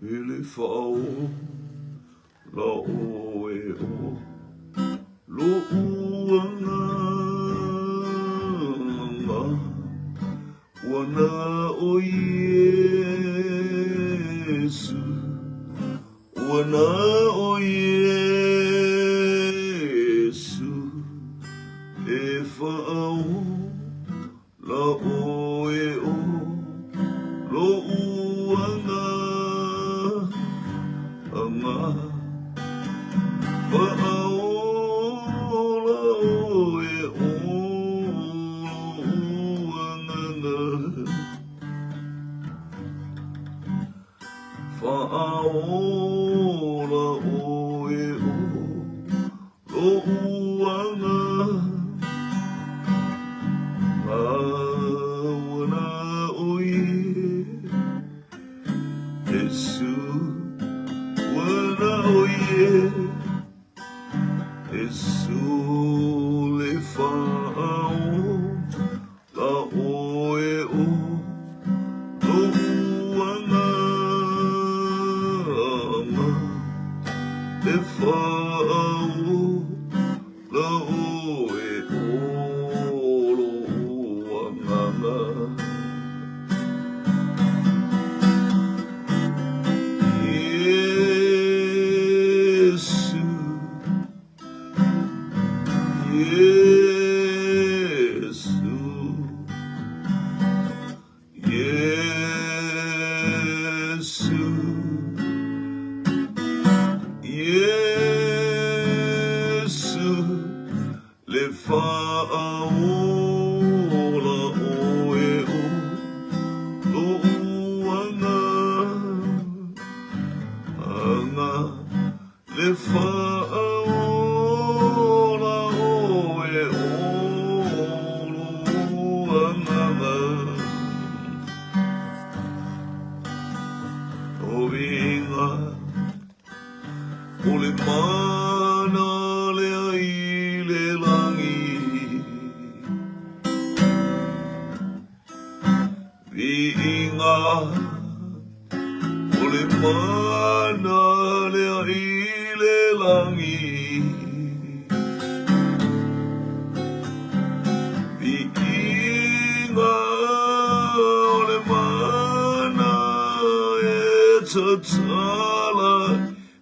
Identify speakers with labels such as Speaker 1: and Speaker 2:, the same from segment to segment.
Speaker 1: Ele fao la o e o lo uanga wana o Yesu wana o Yesu e fao la o e o lo uanga ama fa'aola o e o uanga fa'aola o e o lo uanga awana o Yesu wana o Yesu le fa'ao la o e o lo uanga le fa'ao la o e o lo uanga Yesu le fa'aola o e o lo uanga anga le fa'aola o e o lo uanga o inga o le mana le ai le langi inga o le mana le ai le langi inga o le mana e tatala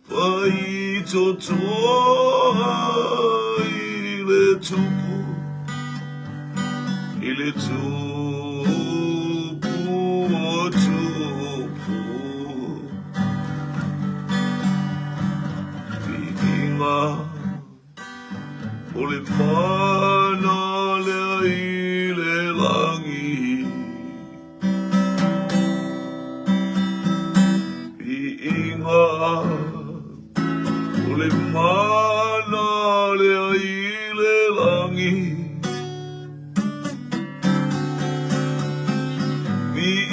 Speaker 1: Pai totoa ile tupu o tupu Inga ole mana le ile langi Inga ole mana le ile langi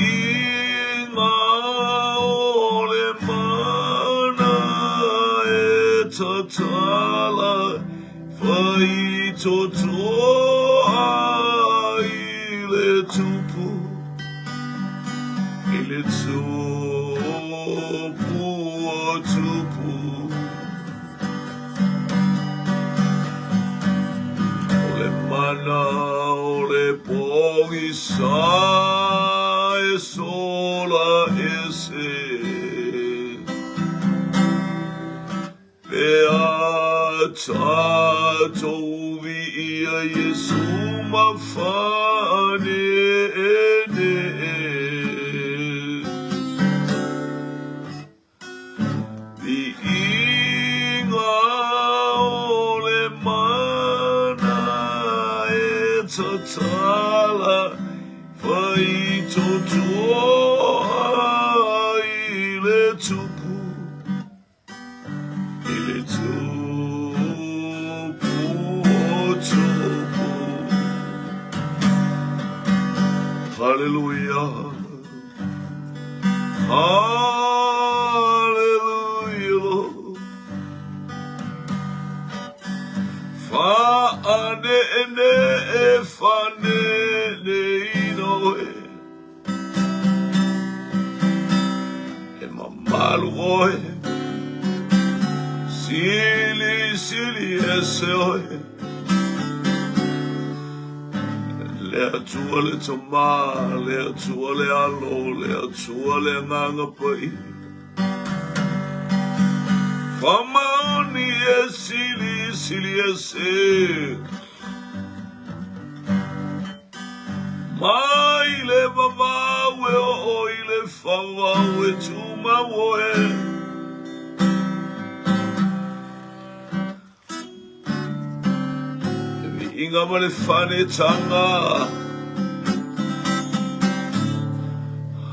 Speaker 1: inga ole mana e tatala fai totoa ile tupu o tupu Mana ole pogi sa e sola ese beata vi ia Yesu mafane ene di inga ole mana tatala fai totoa ile tupu o tupu Hallelujah Hallelujah Fa'ane ene e fane ne inoe. E mamalu oe. Sili ese oe. Le atua le toma, le atua le alo, le atua le nganga pai. Famani e sili ese. Mai le mamawe o le fawawe tumawe. Inga male fane tanga.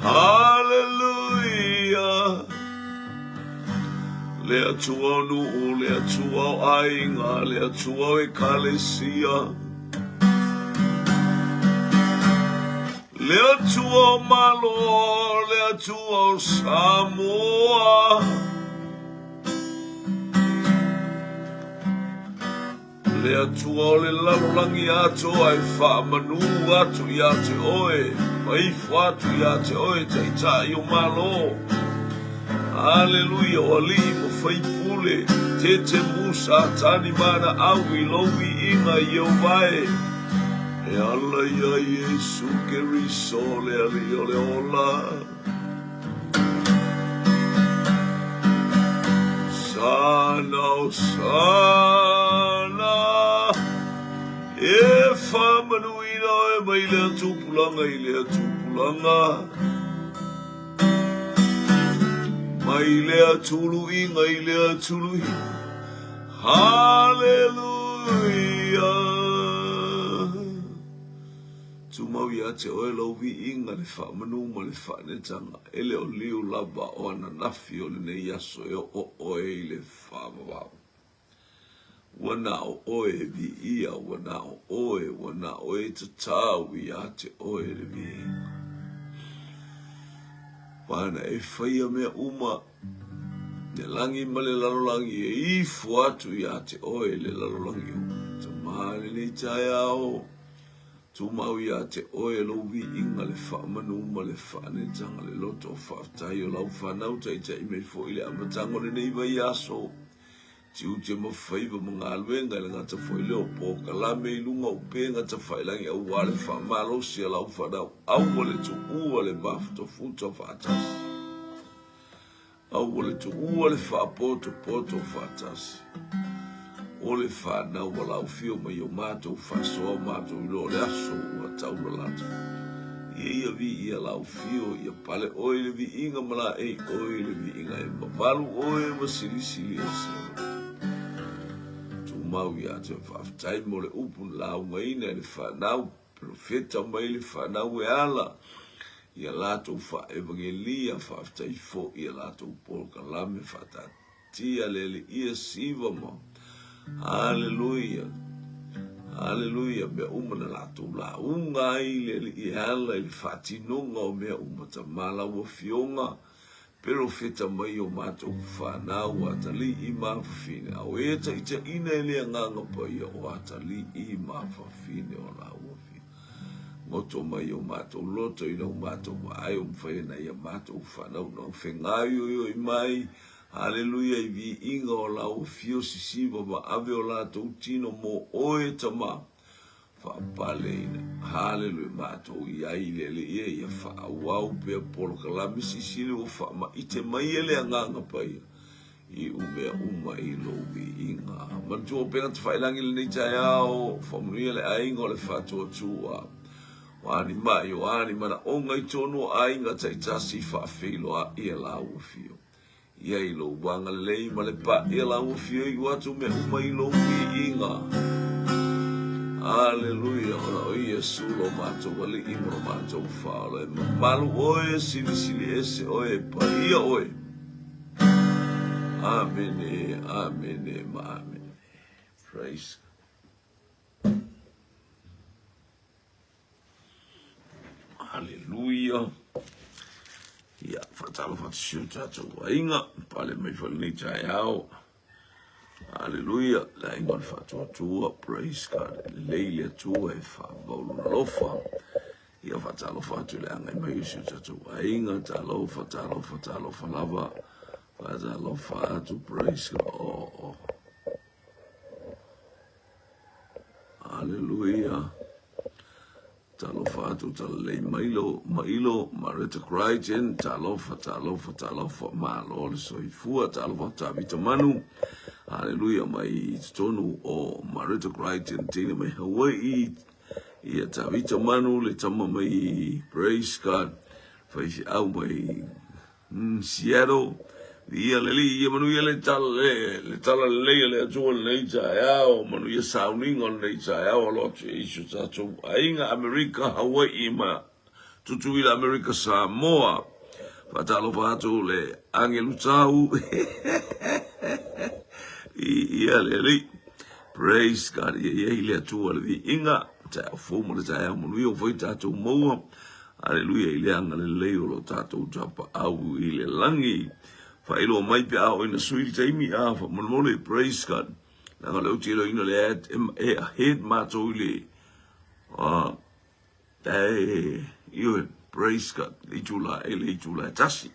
Speaker 1: Hallelujah. Le atua nu, le atua ainga, le atua e kalesia. Le atua malo, le atua Samoa. Le atua o le lalolangi ato ai whaamanu atu i ate oe. Maifu atu i ate oe taitai o malo. Hallelujah, o ali mo faipule. Tete musa tani mana au i lowi inga i o vae. E ala ia Yesu ke riso le ali o le ola. Sana o sana. E whamanuina e mai lea tupulanga i lea tupulanga. Mai lea tuluinga i lea tuluinga. Hallelujah. Tumau ia te oe lau vi inga le whamanu ma le whanetanga. Ele o liu lava o ana nafi o le nei aso e o oe i le whamawau. Wana o oe vi ia, wana o oe te tāu ia te oe le vi inga. Pana e whaia mea uma, ne langi ma le lalolangi e ifu atu ia te oe le lalolangi o. Ta maale nei tai ao, tu mau ia te oe lo vi inga le whaamanu ma le whaanetanga le loto o whaatai o lau whanau tai me fo i le amatango le nei vai aso. Ti ute ma whaiva mga aluenga le ngata foi leo po kalame i lunga o pe ngata whailangi au wale whamalo si a lau whanau. Au wale tu ua le bafuto futa whaatasi. Au wale tu ua le whaapoto poto whaatasi. O le whanau wa lau fio mai o mātou whasoa mātou i lo le aso ua taura lata. Ia vi ia lau fio ia pale oe le vi inga mala e oe le vi inga e mamalu oe ma sili e sila. Mau ia te whaftai mo le upu lau ngaina le whanau, profeta mai le whanau e ala. Ia lato wha evangelia whaftai fo, ia lato polo kalame whatatia le ia siva mo. Hallelujah. Hallelujah, mea umana lato la unga i le ia ala i le whatinonga o mea umata mala ua fionga. Pero feta mai o mātou whanau atali i mawhawhine. Au e ta ita ina e lea nganga pai o atali i mawhawhine o la uawhi. Ngoto mai o mātou loto i nau mātou ai o mwhaena i a mātou whanau nau whengai o i mai. Hallelujah i vi inga o la uawhio sisiva ma ave o lātou tino mo oe tama. Whaapaleina. Hallelujah mātou i ailele ia ia whaawau pia polo kalami sisili o whaama i te mai ele anganga pai i umea uma i lowi inga. Mantua penga te whailangi le neitai ao whamunia le ainga o le whatua tua. Wani mai o ani mana onga i tono ainga taitasi whaafilo a ia la uafio. Ia i lo wanga lei ma le pa ia la uafio i watu mea uma i lowi inga. Hallelujah, ora o Yesu lo mato wale imro mato fala malu oe sili ese oe pa ia oe. Amen, amen. Praise. Hallelujah. Ya, fatalo fatshu tato wainga pale me fal ni chai ao. Hallelujah. La ingon tua, praise God. Leile tua e fa baulu lofa. Ia fatalofa atu le anga mai usu tatu. Ainga talofa lava. Fatalofa atu, praise God. Oh. Hallelujah. Talofa atu talei mailo Marita Crichton. Talofa malo le soifua. Talofa tabita manu. Hallelujah, mai tonu o Marita Crichton tina mai Hawaii. Ia tavita manu le tama mai, praise God. Faisi au mai Seattle. Ia leli ia manu ia le tala le atua le iau manu ia sauninga le iau alo isu tatu ainga Amerika Hawaii ma tutuila Amerika Samoa. Fatalo fatu le angelu tau. Ia leli, praise God. Ia ile atua le inga ta fomo le ta manu ia foi tatu moa. Hallelujah, ile anga le leo lo tatu japa au ile langi. Fa ilo mai pe au ina sui taimi a fa monole, praise God. Na ngalo tilo ina le head mato ile you praise God. Le tasi.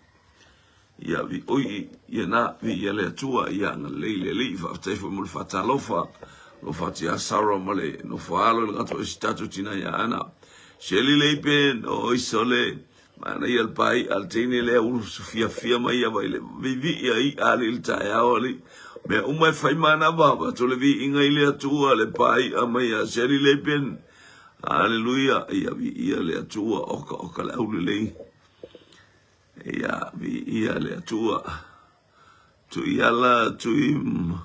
Speaker 1: Ia vi oi ia na vi ia le tua ia nga le fa te fo mul fatalofa lo fatia sara male no falo le gato statu tina ya ana sheli le pen o isole mana ia pai al tini le u fia mai ia vai le vi ia i ali il taia oli me umai fai mana baba to le vi inga ile tua le pai a mai a sheli le pen hallelujah ia vi ia le tua o la u le ia vi ia le tua tu iala tu im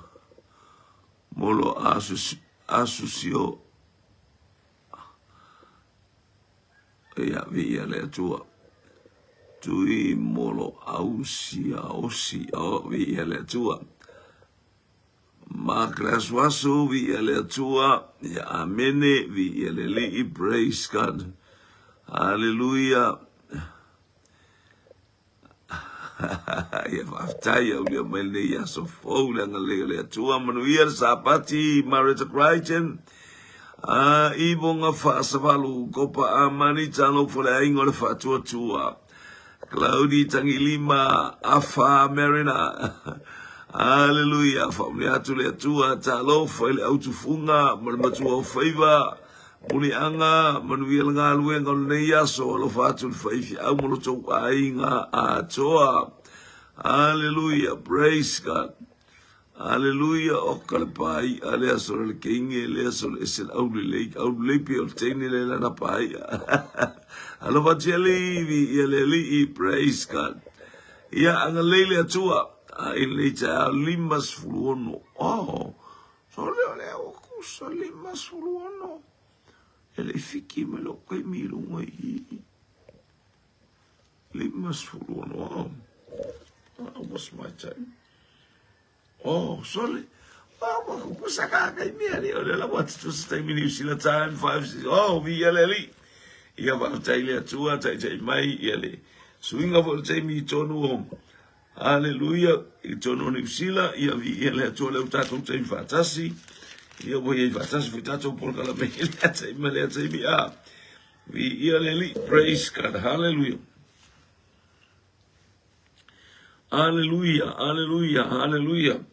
Speaker 1: molo asusio ia vi ia le tua tu i molo ausia osi o vi ia le tua makras wasu vi ia le tua ia amene vi ia le li praise God hallelujah. Ia whaftai au lia mele ia so fau le lea tua manuia sapati Marita Crichton ibo nga whaasavalu kopa amani tano fole aingo le whaatua tua Claudi Tangilima afa Marina hallelujah whaumne atu lea tua talo whaile autufunga malmatua o whaiva muli anga manuia nga luenga le yaso lo fatu le whaifi au molotou ainga atoa. Hallelujah, praise God. Hallelujah, o kalapai alea sora le keinge alea sora esel au le pe o teine le lana pai. Alo fatia levi ia le li praise God. Ia anga leile atua in le ta limas fuluono. Oh, so le o kusa limas fuluono. Ele fiki me lo kai miru ngai. Limas fuluono. Almost my time. Oh, sorry. Oh, pusaka kai miari. Ole la what to stay me New time 5 6. Oh, vi ele. Ia va taile atua tai mai ele. Swinga for tai mi tonu home. Hallelujah. I tonu New Zealand ia vi ele atua le tato tai fatasi. Ia voi fatasi fitato por kala me ele tai male tai mi a. Vi ele praise God. Hallelujah. Hallelujah, hallelujah, hallelujah.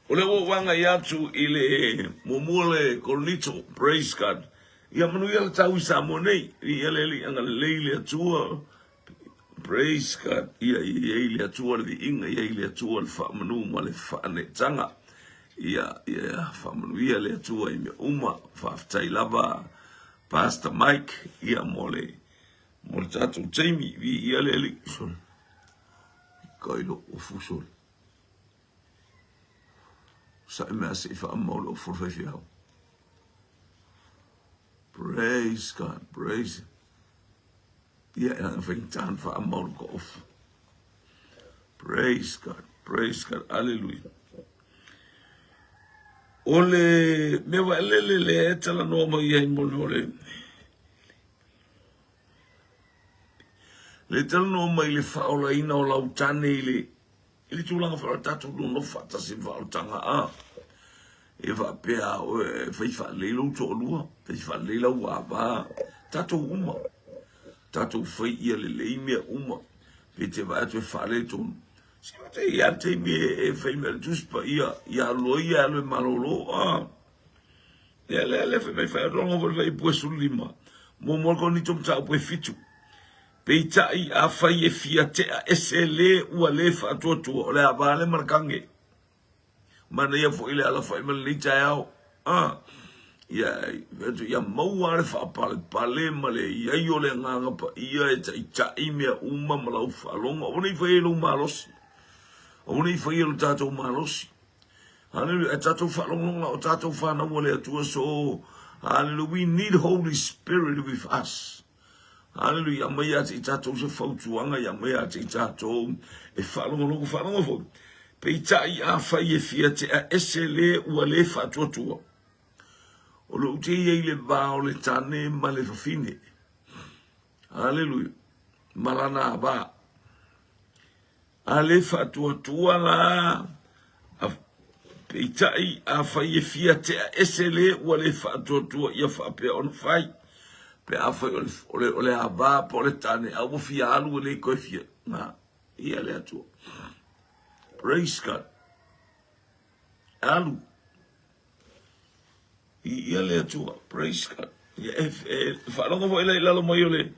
Speaker 1: Ole wo wanga yatu ile momole kolito, praise God. Ia manu ia tau sa monei, ia leli anga leile atua, praise God. Ia ile atua le inga, ia ile atua le fa manu male fa ne tanga. Ia fa manu ia le atua i me fa tai lava Pastor Mike, ia mole tatu Jamie, ia leli son. Kailo o fusol. Sa me ase fa amolo for fefia. Praise God, praise. Yeah, I think time for amolo go off. Praise God, hallelujah. Ole me wa le tala no mo ye molole. Le tala no mai le faola ina o lau tane ile tūlanga wharatatu no fata si whaotanga a. e va pea o fai fa le lo to lua fai fa le lo wa ba tato uma tato fai ia le me uma pe te va te fa le to si va te ia te me e fai me tus pa ia lo ia lo malolo le fai rongo vo fai pu sulima mo ko ni tom ta pu fitu pe tai a fai e fia te a sle u le fa to le avale markange mana ia fo ile ala fai mal lita ao ia mau ale fa pale male ia yo le nganga pa ia tai me uma malau fa longa oni fai lo malos oni fai lo tato malos hallelujah tato fa longa o tato fa na wole tu so hallelujah we need Holy Spirit with us hallelujah mai ati tato se fautuanga ia mai ati tato e fa longa fo peitai a fai e fia te a esele ua le fatuatua. O lo ute ia i le vao le tane ma le fafine. Hallelujah. Malana ba. A le fatuatua la. Peitai a fai e fia te a esele ua le fatuatua ia whapea on fai. Pe a fai o le a ba po le tane a ua fia alu le koe fia. Nga, ia le atua. Praise God. Alu. Ia le atua. Praise God. Whanonga fo ele lalo mai ole.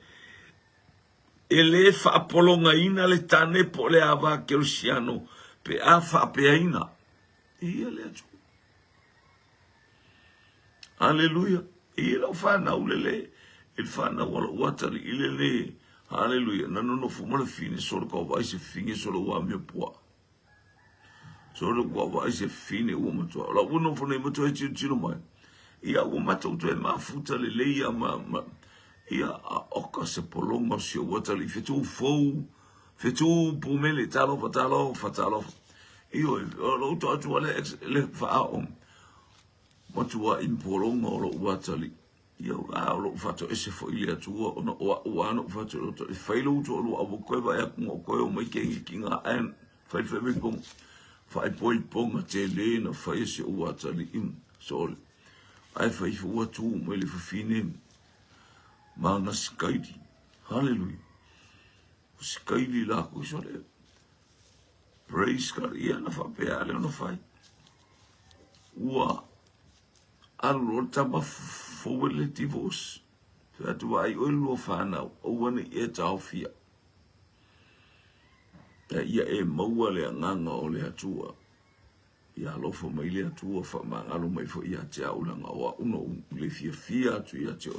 Speaker 1: Ele whaapolonga ina le tane po le awa kerusiano. Pe a whaapea ina. Ia le atua. Hallelujah. Ia lau whanau lele. Il whanau wala watari ilele. Hallelujah. Nanono fumana fine soro kau vai se finge soro wa mea pua. So lo wa ise fine o mato la uno fo nei mato e tino mai ia o mato to e mafuta le leia ma ia o ka se polonga si o wata li fetu po mele fatalo io lo to atu le fa o mato wa impolonga o lo wata li ia lo fato ese fo ile atu o ano fato to failo to lo abo ko va ko mai ke kinga en fai me bom fai poi ponga te le na fai se ua tali im sol ai fai ua tu mo le fine mana skaidi hallelujah skaidi la ko sole praise God ia na fa pe ale no fai ua allo tama fo le divos fa tu ai o lo fa na o wani e tau fia ia e maua le nganga o le atua ia lofo mai le atua fa mangalo mai fo ia te aulanga o uno le fia tu ia te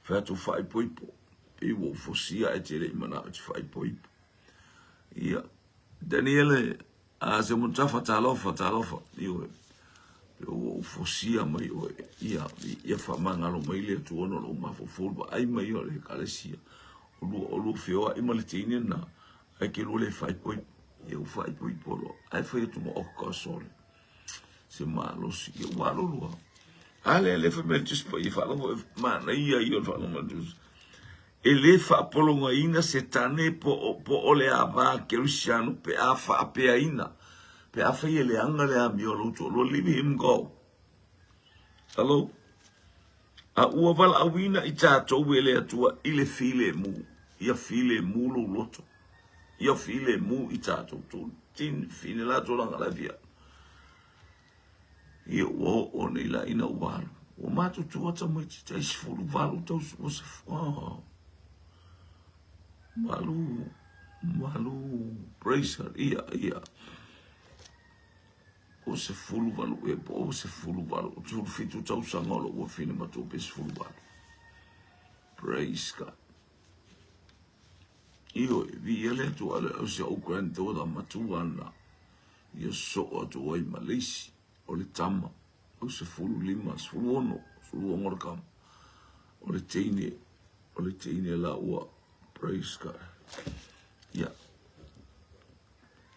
Speaker 1: fa tu fai poipo e wo fo sia e te le mana te fai poipo ia Daniele a se mutafa talofa io o fo sia mai o ia fa mangalo mai le atua no lo ma fo fulba ai mai o le kalesia o lo fio ai maletini na ai ke lo le fai poi eu fai poi polo ai fai tu mo o sol se malo si eu malo lo ale le fa metis poi fa lo ma na ia io fa lo mandus ele fa polonga ina se tane po ole ava ke luciano pe afa pe aina pe afa ele anga le amio lo to lo leave him go hello a uaval awina ita to wele atua ile file mu ia file mu lo loto ia file mu itato tu tin fine la to langa la via io o nei la ina wal o mato tu ata mo tita isfulu valu to was malu praise God ia o se fulu valu e o se fulu valu tu fitu tau sangolo o fine mato pes fulu valu praise God. Io vi ele tu ale o se o kwento da matuana io so o tu ai malisi o le tama o se fulu lima fulu ono kam o le teine la ua praise God ya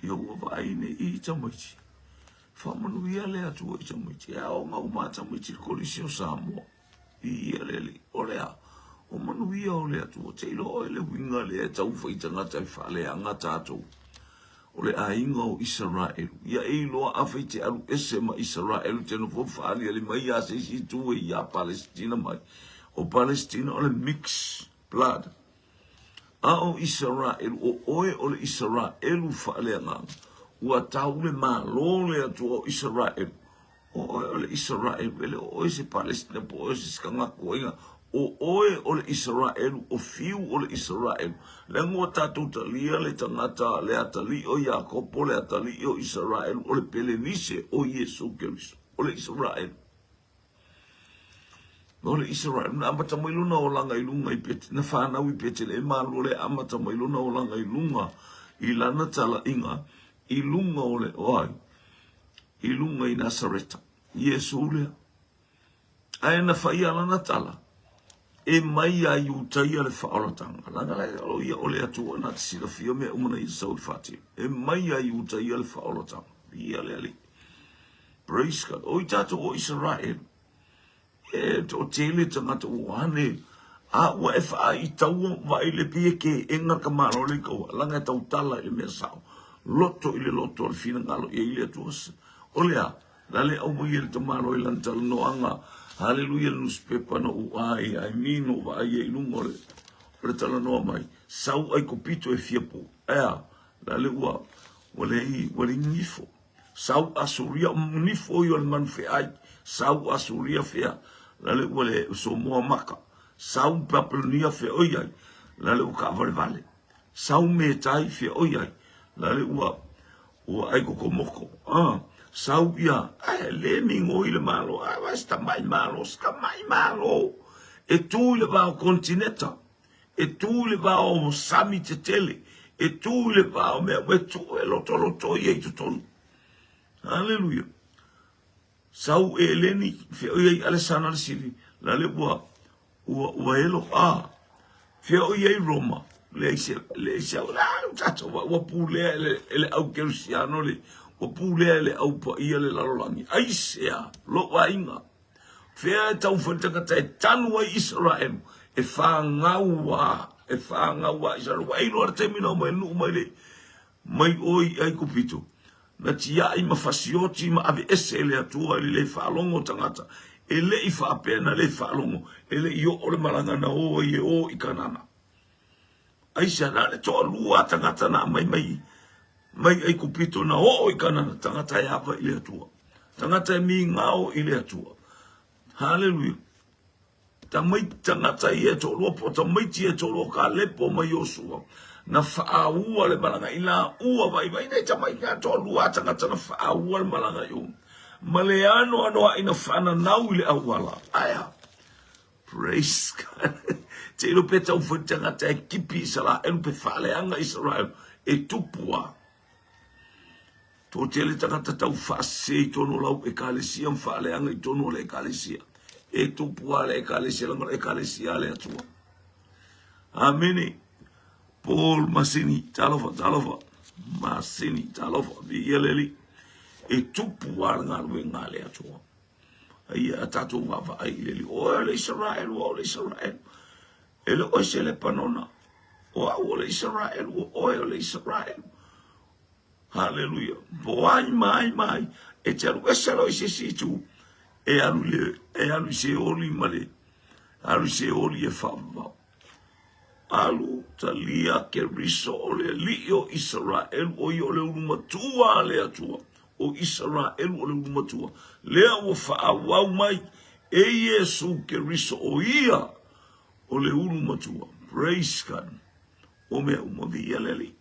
Speaker 1: io vai ne I tamaiti fa manu ia le atu I tamaiti o ma uma tamaiti kolisio samo I ele o le o manu ia o le atu o te ilo o le winga le tau whaitanga tai whale anga tātou. ole ainga o Israel. Ia e loa awhai te alu ese ma Israel te no whawhaani ale mai a se si tue ia Palestina mai. O Palestina ole mix blood. A o Israel, o oe ole Israel whaalea ngā. Ua taule mā lole atu o Israel. O oe ole Israel, vele o oe se Palestina po oe se skangako inga. O oe ole Israel, o fiu ole Israel. Le ngua tātou talia le tangata, le atali o Iakopo, le atali o Israel, ole pelenise o Yesu Keriso, ole Israel. Ole Israel, na amata mailuna o langa ilunga i pete, na whanau i pete le malu le amata mailuna o langa ilunga, i lana tala inga, ilunga ole oai, ilunga i Nasareta, Yesu lea. Aena whaia lana tala. E mai a iutai ale whaoratanga. Langa lai alo ia ole atua na te sira fia mea umana i sauri whati. E mai a iutai ale whaoratanga. Ia le ali. Praise God. O i tato o Israel. E to tele tangata uane. A ua e wha i taua wa i le pia ke e ngaka maro le kaua. Langa e tau tala i le mea sao. Loto i le loto al fina ngalo i le atua sa. O lea. Lale au mai i le tamaro i lantala noanga. Hallelujah, newspaper no uai, ai mino va ai ilungore. Pre tala no mai. Sau ai kopito e fiapo. Ea, la le ua, wale ngifo. Sau asuria nifo yo man fe ai. Sau asuria fea. La le wale so moa maka. Sau papelonia fe oyai. La le uka vale. Sau me tai fe oyai. La le ua ai kokomoko. Sau ia, le mingo i le malo, sta mai malo, e tu le va o continenta, e tu le va o sami te tele, e tu le va o mea wetu, e loto i e tutonu. Hallelujah. Sau e leni, feo i alesana le siri, la le ua elo, feo i Roma, le ise, ua pulea ele au kerusiano le, o pule le au pa ia le lalolangi. Aisea, lo wa inga. Fea tau whantanga tai tanua Israel. E whangaua Israel. Wa ilo ar temina mai nu mai le. Mai oi ai kupito. Na tia i mawhasioti ma ave ese le atua le whalongo tangata. E le i whapena le whalongo. E le i o le malanga na o i o i kanana. Aisea na le toa lua tangata na mai ai kupito na o i kana tangata e hapa i le atua. Tangata e mi ngao i le atua. Hallelujah. Tangata i e tolo po, tamaiti e tolo ka lepo mai Yosua. Na whaawua le malanga i la ua vai nei tamai ngā tolu a tangata na whaawua le malanga i un. Maleano anoa ina whana nau i le awala. Aya. Praise God. Te ilo pe tau whantangata e kipi sala elu pe whaleanga Israel e tupua. Tō tele tangata tau whaase i tono lau e kālesia mwhaaleanga i tono le e kālesia. E tupua le e kālesia langa le e kālesia le atua. Amene. Paul Masini, talofa. Masini, talofa. Vi ieleli. E tupua ngā rue ngā le atua. Ia tatou wawa ai leli. O le Israel, o le Israel. E le oise le panona. O le Israel, o le Israel. Hallelujah. Boai mai. E te alu esero i se situ. E alu se oli male. Alu se oli e whamau. Alu talia ke riso o le lio Israel o i o le urumatua le atua. O Israel o le urumatua. Lea o whaawau mai. E Yesu ke riso o ia o le urumatua. Praise God. O mea umavi leli.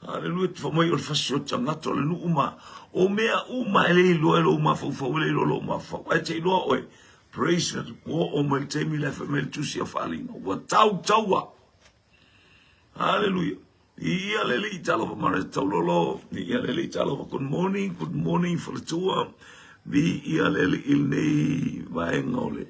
Speaker 1: Hallelujah, te whamai o le whasio tangata o le nuuma. O mea uma ele i loa e lo uma whau ele i lo uma whau. Ai te iloa oe, praise God, o mai te mi lefa me le tusi a whalinga. Ua taua. Hallelujah. Ia lele i talofa mara tau lolo. Ia lele i talofa good morning for the tour. Vi ia lele il nei vaenga ole.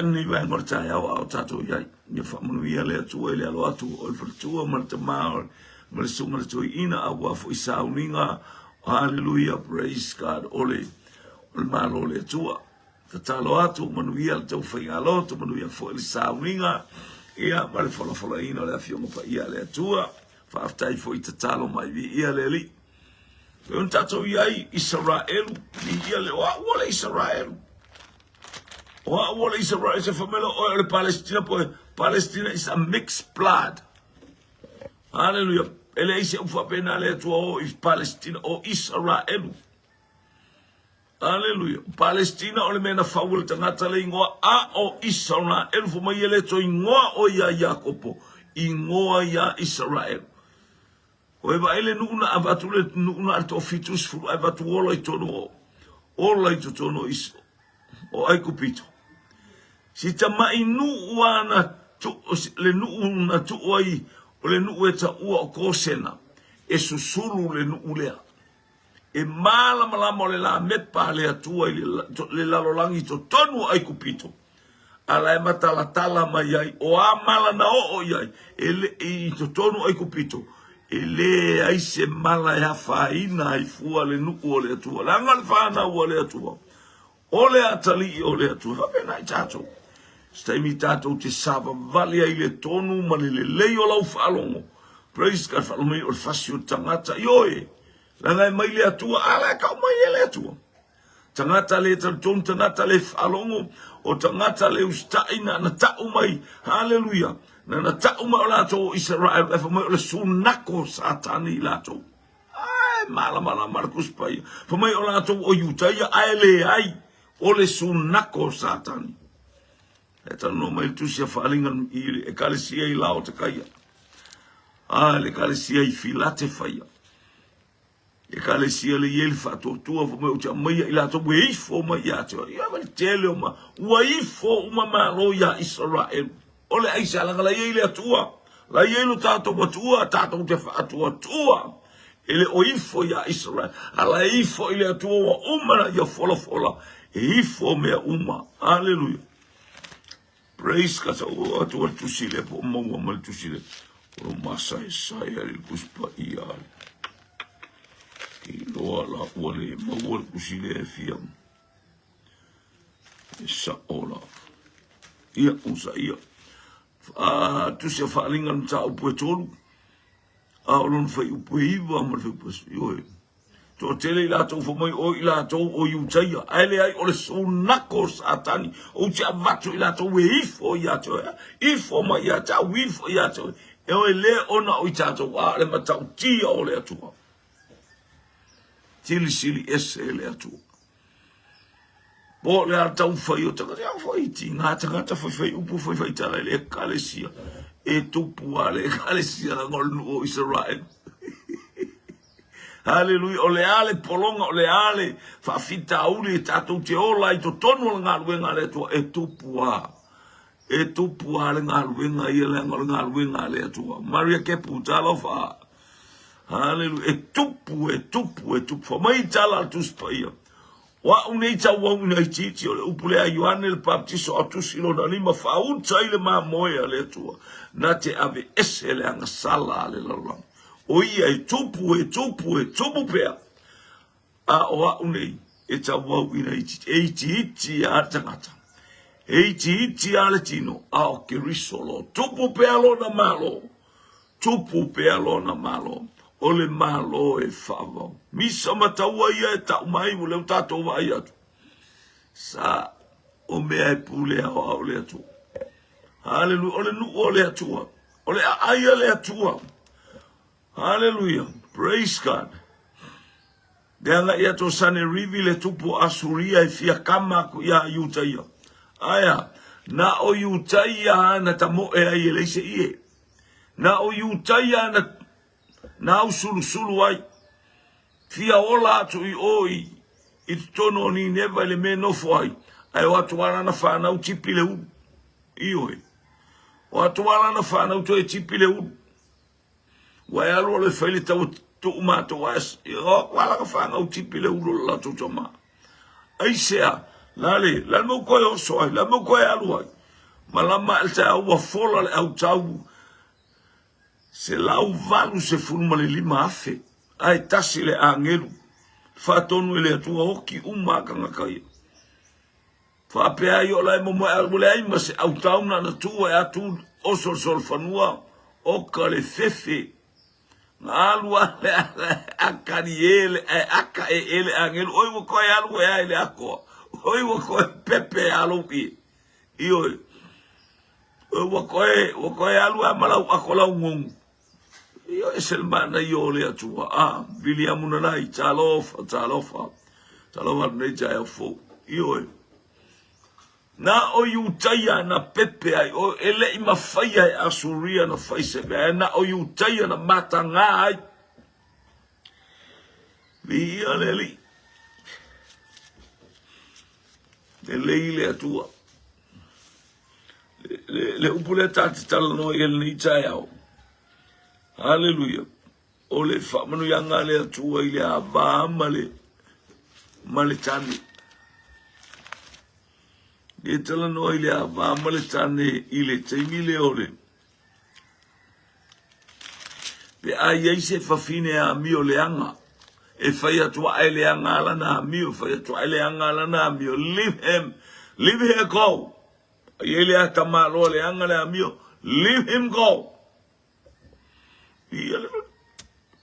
Speaker 1: Ni vaenga o tai au tato iai. Ia whamanu ia le atua ele alo atu o le for the tour mara te maa. Mara sunga le toi ina a wafo i sauninga. Hallelujah, praise God. Ole malo le atua. Ka talo atu manuia le tau whaingalo. Tu manuia fo ili sauninga. Ia mare whalafola ina le afionga pa ia le atua. Whaaftai fo I tatalo mai vi ia le li. Un tatou iai Israelu, vi ia le oa le Israelu. Oa le Israelu, se famelo o le Palestina, po Palestina is a mixed blood. Hallelujah. Ele ise ufa pena le tua o Palestina o Israelu. Hallelujah. Palestina o le mena faul tangata le ingoa a o Israelu. Fo mai ele to ingoa o ia Yakopo. Ingoa ia Israelu. O eva ele nuna avatu le nuna alto fitus fu avatu ola I tono o. Ola I tono is o ai kupito. Si tamai nu wana tu le nu na tu ai o le nu eta ua o kosena. E susulu le nu ulea. E malama le la mepa le atua le lalolangi to tonu ai kupito. Ala e matala mai ai o amala na o iai ele I to tonu ai kupito. Ele ai se mala ya faina ai fua le nu o le atua. La ngal fana o le atua. O le atali o le atua. Va pena I tato. Stai mi tato te sava vale ai le tonu ma le leo lau falongo. Praise God falongo o le fasio tangata ioe. Langa mai le atua ala ka mai le atua. Tangata le tonu tangata le falongo o tangata le ustaina na tau mai. Hallelujah. Na tau mai o lato Israel e fa mai o le sunako satani lato. Ai mala Marcus pai. Fa mai o lato o Utaya ai ai o le sunako satani. E tano mai tu sia falingan I e kalesia I lao te kaia. Le kalesia I filate faia. E kalesia le yel fato tua fo mai o tia mai I lato we ifo mai ya te. Ia mai tele o ma. Wa ifo uma malo ya Israel. Ole aisa la la yele atua. La yelo tato batua tato te fatua tua. Ele o ifo ya Israel. Ala ifo ile atua wa uma ya fola. E ifo me uma. Hallelujah. Praise kata o atua tusile po mongo mal tusile. O masa saya le kuspa ia. I loa la wale mawal kusile fiam. Sa ola. Ia usa ia. Tu se falinga mta upo tolu. Olon fai upo iwa mal fai pas yoe. To tele I lato fo mai o I lato o Utaya. Aile ai o le sunako satani. O te avatu I lato we ifo yato. Ifo ma yata wifo yato. E o le ona o I tato wa le matau tia o le atua. Sili ese le atua. Bo le atau fai o taka rea fai ti. Ngā tangata fai upu fai tala le kalesia. E tupu a le kalesia na ngolu o Israel. Hallelujah. O le ale polonga, o le ale whawhita auli e tātou te ola I to tonu le ngā luenga le atua e tupu a. E tupu a le ngā luenga I le ngā luenga le atua. Maria Kepu tala wha. Hallelujah. E tupu. Mai tala tuspa ia. Wa unei tau wa unei titi o le upule a Ioane le baptiso a tusilo na ni mawhauta I le maa moe a le atua. Na te ave ese le anga sala a le lalang. O ia e tupu pea. A oa unei e tau wa unei titi. E iti a tangata. E iti a le tino. A o kirisolo. Tupu pea lo na malo. O le malo e whawau. Misa mataua ia e tau mai mo leo tātou vai atu. Sa o mea e pule au le atua. Hallelujah. O le nu o le atua. O le aia le atua. Hallelujah. Praise God. Deanga ia to sane rivi le tupu asuria e fia kama ku ia Utaya. Aya. Na o Utaya na tamo e ai leise ie. Na o Utaya na usulu ai. Fia ola atu I oi. I tono ni neva le me no foi. Ai watu wana na whana u tipi le u. Ioe. Watu wana na whana u to e tipi le u. Wai alo le whaile tau tu umato was. Wala ka whana u tipi le u la tu toma. Ai sea. Lale. La mo koe o soai. La mo koe alu ai. Malama el ta ua fola le au tau. Se lau valu se fulma le lima afe. Ai tasi le angelu. Fatonu ele atua hoki umaka kai. Fa pea yo la mo le ai ma se autauna na tua e atu osol fanua o ka le fefe. Ngalu ale akani ele aka ele angel oi wo koe alu e ele ako. Oi wo koe pepe alu ki. Io wo koe alu amala akola ngung. Io eselmana io le atua William nai chalofa nei jaya fo. Io na o yutaya na pepe ai o ele ima faya e asuria na faise be na o yutaya na matanga ai vi aleli le atua le upule tati tala no el ni jaya. Hallelujah. O le famanu yanga le atua ile aba male tani. E tala no ile ava male tane ile teimile ole. Pe ai se fafine a mio leanga. E fai atua ele anga la na mio, fai atua ele anga la na mio. Leave here go. Ele a kamalo le anga la mio. Leave him go.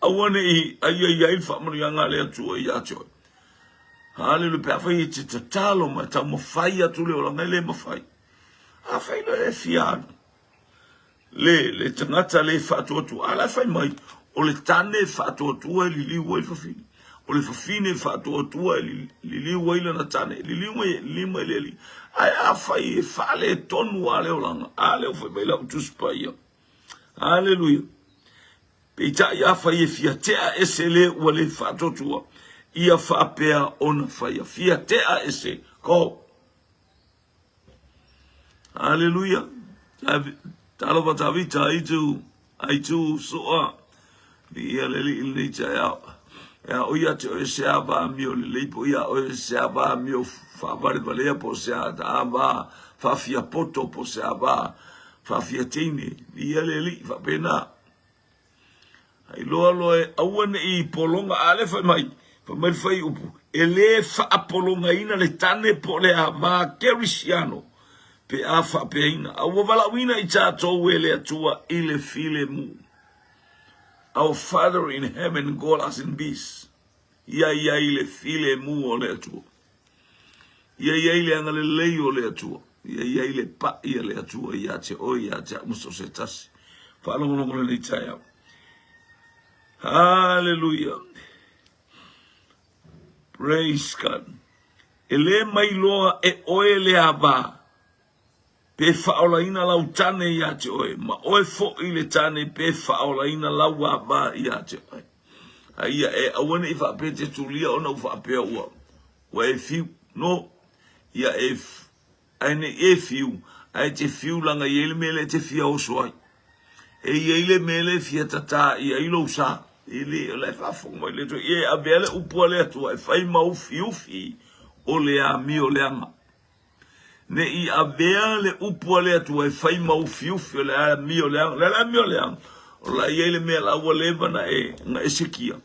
Speaker 1: Awane I ai famanu yanga le atua I atua. Hallelujah, pe afai te tatalo ma ta mo fai atu le ola ngale mo fai. Afai le fiano. Le tangata le fatu atu ala fai mai o le tane fatu atu li li wai fafini. O le fafine fatu atu li li wai le na tane li li mai le. Ai afai fale tonu ale ola ale o fai mai la utu spaya. Hallelujah. Pe ta ya fai fiatea esele wale fatu atu. Ia whapea ona whaia. Fia tea ese. Ko. Hallelujah. Talopa tawita aitu soa. Ia leli ilni tia ya oia te oe sea ba mio le leipo ia oe sea ba mio whapare balea po sea ta ba whafia poto po sea ba whafia teine. Ia leli whapena. Ai loa loe awane I polonga alefa mai. Pamai fai upu. Ele fa apolonga ina le tane po le ava kerisiano. Pe a fa pe ina. Awa wala wina I tato ele atua ile file mu. Our Father in heaven, call us in peace. Ia ile file mu o le atua. Ia ile angale lei o le atua. Ia ile pa ia le atua. Ia te o ia te muso se tasi. Whalongo le taya. Hallelujah. Praise God. Ele mai loa e oe le ava. Pe whaola ina lau tane I ate oe. Ma oe fo I le tane pe whaola ina lau ava I ate oe. Aia e awane I whapete tulia ona u whapea ua. Wa e fiu. No. Ia aine e fiu. Ai te fiu langa I ele mele te fia o soai. E I ele mele fia tata I ailo usa. Ele le fa fongo le to e abele upole to e fai mau fiufi o le a mi o le anga ne I abele upole to e fai mau fiufi o le a mi o le anga le mi o le anga o la ele me la o le bana e na esikia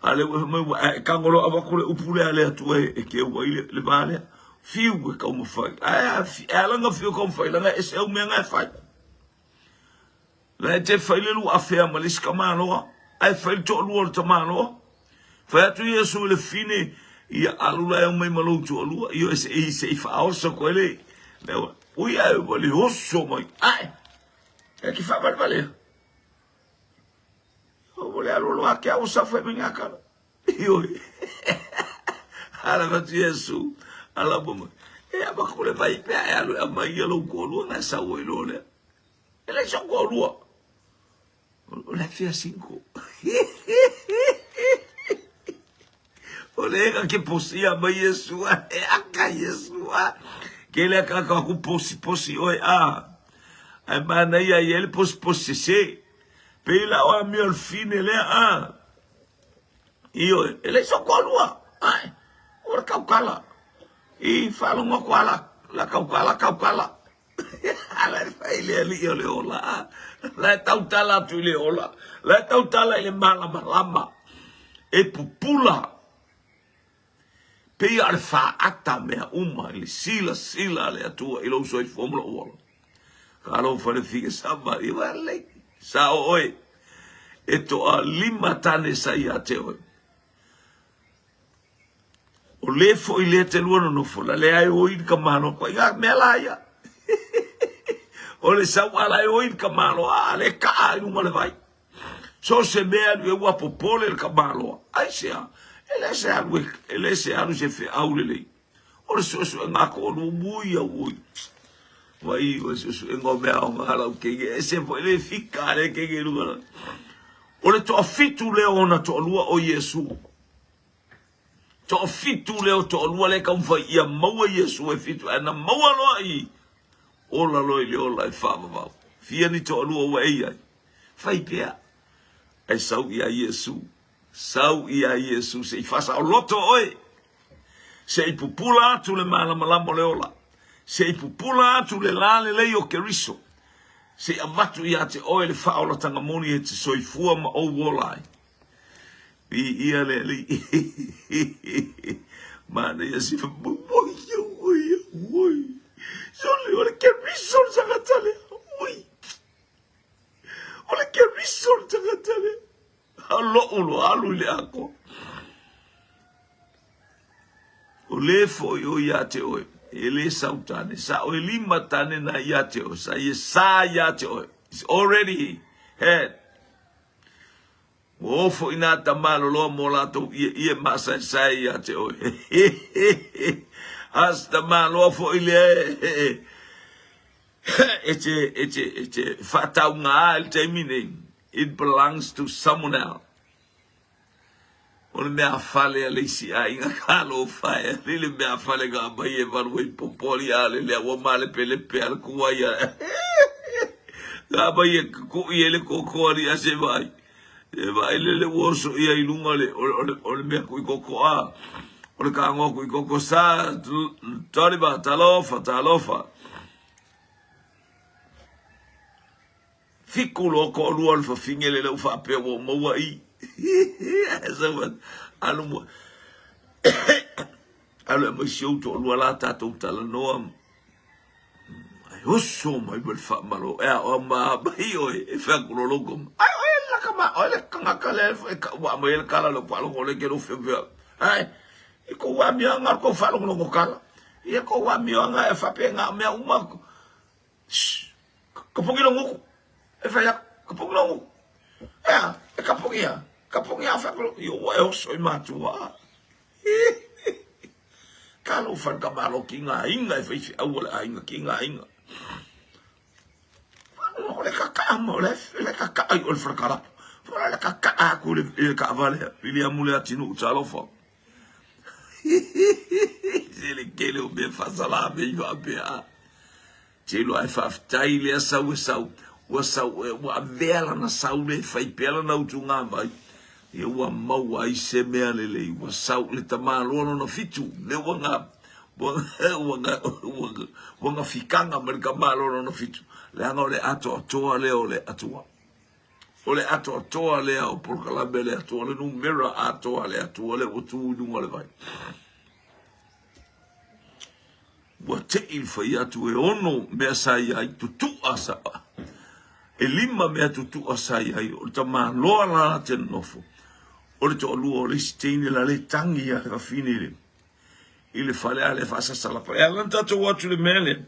Speaker 1: ale mo kangolo abakule upule ale to e ke o le bale fiu e ka mo fai ala nga fiu ko fai la e se o me nga fai la te fai le lu afea malis kamano ai fai to luo te mano fai tu Yesu le fine ia alula e mai malo tu alua io se fa oso quelle o ia o le oso mai ai e che fa vale o vole alula che o sa fai minha cara io ala va Yesu ala bom e abakule vai pe alua mai lo ko na sa o le ele so ko la fia 5. Olega que posia ba Yesua e aka Yesua que ele aka ku posi oi ai mana ia ele posi se pe la o mi al fine le io ele so kolua ai or kaukala I falo ngo kwala la kaukala ala ele io le ola la tautala tu le ola la tautala le malama e pupula pe alfa ata me uma le sila le atua I lo so I formula ola kalo fa le figa samba I vale sa oi e toa 5 tane sa ia te oi. O le fo i le te luano no fo, la le ai oi ka mano kwa ia me la ia. O le sau ala e oi ka malo a le ka ai unga le vai. So se mea lu e wapo pole le ka malo ai sea. Ele se alu se fe au le lei. O le so ngako no mui a oi. Vai o so ngo mea o ngala o kege. E se fo ele fika le kege lunga. O le to fitu le ona to lua o Yesu. To fitu le o to lua le ka mfa ia maua Yesu e fitu. Ana maua loa i. Ola loi le ola e whamawau. Fia ni to lua wa ei ai. Fai pia. Ai sau ia Yesu. Sau ia Yesu. Se i fasa o loto oi. Se i pupula atu le malamo le ola. Se i pupula atu le lale lei o keriso. Se avatu ia te oe le whaola tangamoni e te soifua ma o wolai. I ia le li. Mana ia si whamawai oi. Soli, ole ke risol sangatale. Ui. Ole ke risol sangatale. Alo ulo alu le ako. Ole fo yo ya te oe. Ele sautane. Sa oe 5 tane na ya te oe. Sa ye sa ya te oe. It's already had. O fo ina tamalo lo mo lato ie masa sa ya te oe. Hasta malo fo ile ete fataunga al termine. It belongs to someone else. Ole me afale ale si ai nga kalo fire lile me afale ga baie varwe popoli ale le wa male pele pel kuaya ga baie ku ile kokori ase vai e vai le woso ia ilunga le ole me ku kokoa. Ole ka ngo ku koko sa taliba talofa fikulo ko luol fa fingele le fa pe wo mo wa i so alu mo alu mo show to luala ta to tala no ai osso mai bel fa malo e o ma bai o e fa kulo logom ai la kama ole kanga kale wa mo el kala lo palo ole ke lo fe ai ko wa mi anga ko fa lo ko kala e ko wa mi anga e fa pe nga me uma ko pogilo nguku e fa ya ko pogilo nguku e kapogia fa ko yo wa so matua kalo fa ka malo kinga inga e fa awala inga kinga inga ole ka mo le ka ai ol fra kala fa le ka ku le ka vale ili amule atinu talofa ele kele o be fa sala be yo be a telo ai fa taile sa wa vela na saule fai pela na utunga vai e wa mau ai se mea lele wa sau le tamalo no fitu le wanga fikanga merka malo no fitu le anga le ato toa le ole atua ole ato toa le o por kala bele ato le numero ato le utu du ngole vai wa te il fai atu e ono me sai ai tutu asa e 5 mea tutu asai ai o tama loa la te nofo o le to lu o le stene la le tangi a ka finile ile fale ale fasa sala pa e lanta to watu le mele